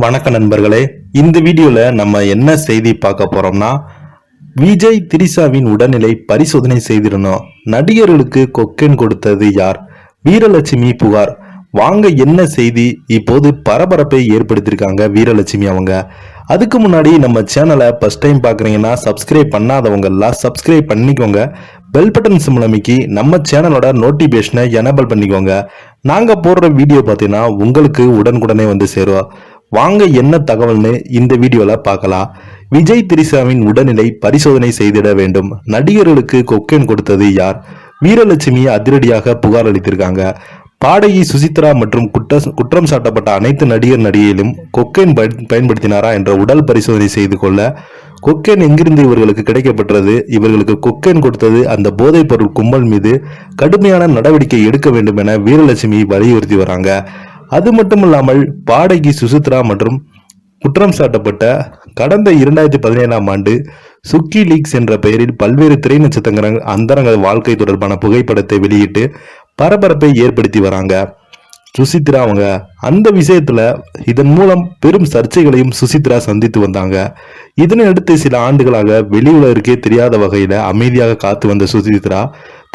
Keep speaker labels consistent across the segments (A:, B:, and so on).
A: வணக்க நண்பர்களே, இந்த வீடியோல நம்ம என்ன செய்தி பார்க்க போறோம்னா, விஜய் திரிஷாவின் உடல்நிலை பரிசோதனை செய்திருந்தோம். நடிகர்களுக்கு கொக்கைன் கொடுத்தது யார்? வீரலட்சுமி புகார். வாங்க என்ன செய்தி. இப்போது பரபரப்பை ஏற்படுத்தியிருக்காங்க வீரலட்சுமி அவங்க. அதுக்கு முன்னாடி நம்ம சேனலை ஃபர்ஸ்ட் டைம் பார்க்குறீங்கன்னா சப்ஸ்கிரைப் பண்ணாதவங்க எல்லாம் சப்ஸ்கிரைப் பண்ணிக்கோங்க. பெல் பட்டன் சிம்பிள் அமைக்கி நம்ம சேனலோட நோட்டிபிகேஷனை எனேபிள் பண்ணிக்கோங்க. நாங்கள் போடுற வீடியோ பார்த்தீங்கன்னா உங்களுக்கு உடனுக்குடனே வந்து சேருவோம். வாங்க என்ன தகவல்னு இந்த வீடியோல பார்க்கலாம். விஜய் திரிஷாவின் உடல்நிலை பரிசோதனை செய்திட வேண்டும். நடிகர்களுக்கு கொக்கைன் கொடுத்தது யார்? வீரலட்சுமி அதிரடியாக புகார் அளித்திருக்காங்க. பாடகி சுசித்ரா மற்றும் குற்றம் சாட்டப்பட்ட அனைத்து நடிகர் நடிகையிலும் கொக்கைன் பயன்படுத்தினாரா என்ற உடல் பரிசோதனை செய்து கொள்ள கொக்கைன் எங்கிருந்து இவர்களுக்கு கிடைக்கப்பட்டது, இவர்களுக்கு கொக்கைன் கொடுத்தது அந்த போதைப் பொருள் கும்பல் மீது கடுமையான நடவடிக்கை எடுக்க வேண்டும் என வீரலட்சுமி வலியுறுத்தி வராங்க. அது மட்டுமில்லாமல் பாடகி சுசித்ரா மற்றும் குற்றம் சாட்டப்பட்ட கடந்த 2017ஆம் ஆண்டு சுக்கி லீக்ஸ் என்ற பெயரில் பல்வேறு திரை நட்சத்திரங்கள் அந்தரங்க வாழ்க்கை தொடர்பான புகைப்படத்தை வெளியிட்டு பரபரப்பை ஏற்படுத்தி வராங்க. சுசித்ரா அவங்க அந்த விஷயத்துல இதன் மூலம் பெரும் சர்ச்சைகளையும் சுசித்ரா சந்தித்து வந்தாங்க. இதனையடுத்து சில ஆண்டுகளாக வெளி உலகிற்கே தெரியாத வகையில அமைதியாக காத்து வந்த சுசித்ரா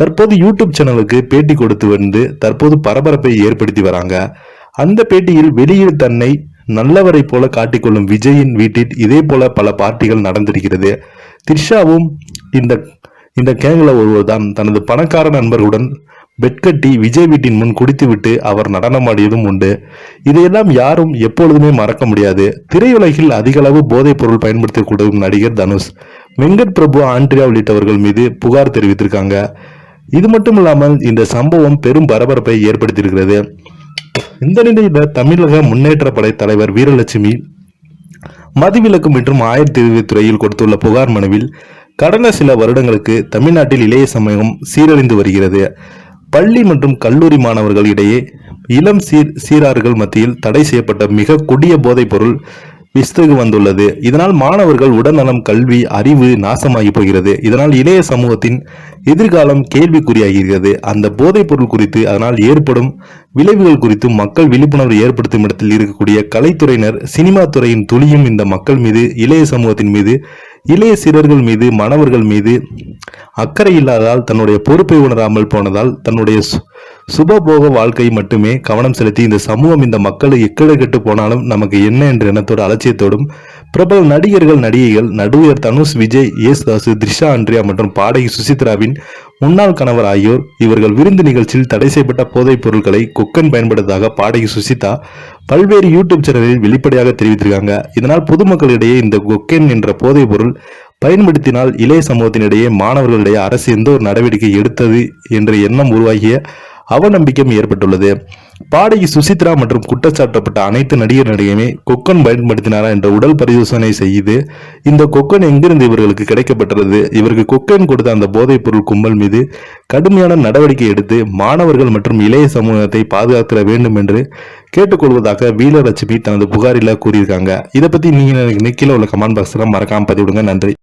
A: தற்போது யூடியூப் சேனலுக்கு பேட்டி கொடுத்து வந்து தற்போது பரபரப்பை ஏற்படுத்தி வராங்க. அந்த பேட்டியில் வெளியில் தன்னை நல்லவரை போல காட்டிக்கொள்ளும் விஜயின் வீட்டில் இதே போல பல பார்ட்டிகள் நடந்திருக்கிறது. த்ரிஷாவும் இந்த கேங்ல ஒருவர்தான். தனது பணக்கார நண்பர்களுடன் பெட்கட்டி விஜய் வீட்டின் முன் குடித்துவிட்டு அவர் நடனமாடியதும் உண்டு. இதையெல்லாம் யாரும் எப்பொழுதுமே மறக்க முடியாது. திரையுலகில் அதிக அளவு போதைப் பொருள் பயன்படுத்தக்கூடிய நடிகர் தனுஷ், வெங்கட் பிரபு, ஆண்ட்ரியா உள்ளிட்டவர்கள் மீது புகார் தெரிவித்திருக்காங்க. இது மட்டும் இல்லாமல் இந்த சம்பவம் பெரும் பரபரப்பை ஏற்படுத்தியிருக்கிறது. இந்த நிலையில தமிழக முன்னேற்ற படை தலைவர் வீரலட்சுமி மதுவிலக்கு மற்றும் ஆயத்தீர்வுத்துறையில் கொடுத்துள்ள புகார் மனுவில் கடந்த சில வருடங்களுக்கு தமிழ்நாட்டில் இளைய சமூகம் சீரழிந்து வருகிறது. பள்ளி மற்றும் கல்லூரி மாணவர்கள் இடையே இளம் சீரார்கள் மத்தியில் தடை செய்யப்பட்ட மிக கொடிய போதைப் பொருள் விஸ்தகு வந்துள்ளது. இதனால் மாணவர்கள் உடல்நலம், கல்வி, அறிவு நாசமாகி போகிறது. இதனால் இளைய சமூகத்தின் எதிர்காலம் கேள்விக்குறியாகிறது. அந்த போதைப் பொருள் குறித்து அதனால் ஏற்படும் விளைவுகள் குறித்து மக்கள் விழிப்புணர்வு ஏற்படுத்தும் இடத்தில் இருக்கக்கூடிய கலைத்துறையினர், சினிமா துறையின் துளியும் இந்த மக்கள் மீது, இளைய சமூகத்தின் மீது, இளைய சிறர்கள் மீது, மாணவர்கள் மீது அக்கறை இல்லாததால், தன்னுடைய பொறுப்பை உணராமல் போனதால், தன்னுடைய சுபபோக வாழ்க்கை மட்டுமே கவனம் செலுத்தி இந்த சமூகம், இந்த மக்கள் எக்கடை கெட்டு போனாலும் நமக்கு என்ன என்ற எண்ணத்தோடு அலட்சியத்தோடும் பிரபல நடிகர்கள், நடிகைகள், நடுவர் தனுஷ், விஜய், யேசுதாஸ், த்ரிஷா, ஆண்ட்ரியா மற்றும் பாடகி சுசித்ராவின் முன்னாள் கணவர் ஆகியோர் இவர்கள் விருந்து நிகழ்ச்சியில் தடை செய்யப்பட்ட போதைப் பொருட்களை கொக்கைன் பயன்படுத்ததாக பாடகி சுசிதா பல்வேறு யூடியூப் சேனலில் வெளிப்படையாக தெரிவித்திருக்காங்க. இதனால் பொதுமக்களிடையே இந்த கொக்கைன் என்ற போதைப் பொருள் பயன்படுத்தினால் இளைய சமூகத்தினிடையே, மாணவர்களிடையே அரசு எந்த ஒரு நடவடிக்கை எடுத்தது என்ற எண்ணம் உருவாகிய அவநம்பிக்கையும் ஏற்பட்டுள்ளது. பாடகி சுசித்ரா மற்றும் குற்றச்சாட்டப்பட்ட அனைத்து நடிகர் நடிகையுமே கொக்கன் பயன்படுத்தினாரா என்ற உடல் பரிசோதனை செய்து இந்த கொக்கன் எங்கிருந்து இவர்களுக்கு கிடைக்கப்பட்டது, இவருக்கு கொக்கைன் கொடுத்த அந்த போதைப் பொருள் கும்பல் மீது கடுமையான நடவடிக்கை எடுத்து மாணவர்கள் மற்றும் இளைய சமூகத்தை பாதுகாக்க வேண்டும் என்று கேட்டுக்கொள்வதாக வீரலட்சுமி தனது புகாரில் கூறியிருக்காங்க. இதை பத்தி நீங்க கீழே உள்ள கமெண்ட் பாக்ஸ்ல மறக்காம பதிவிடுங்க. நன்றி.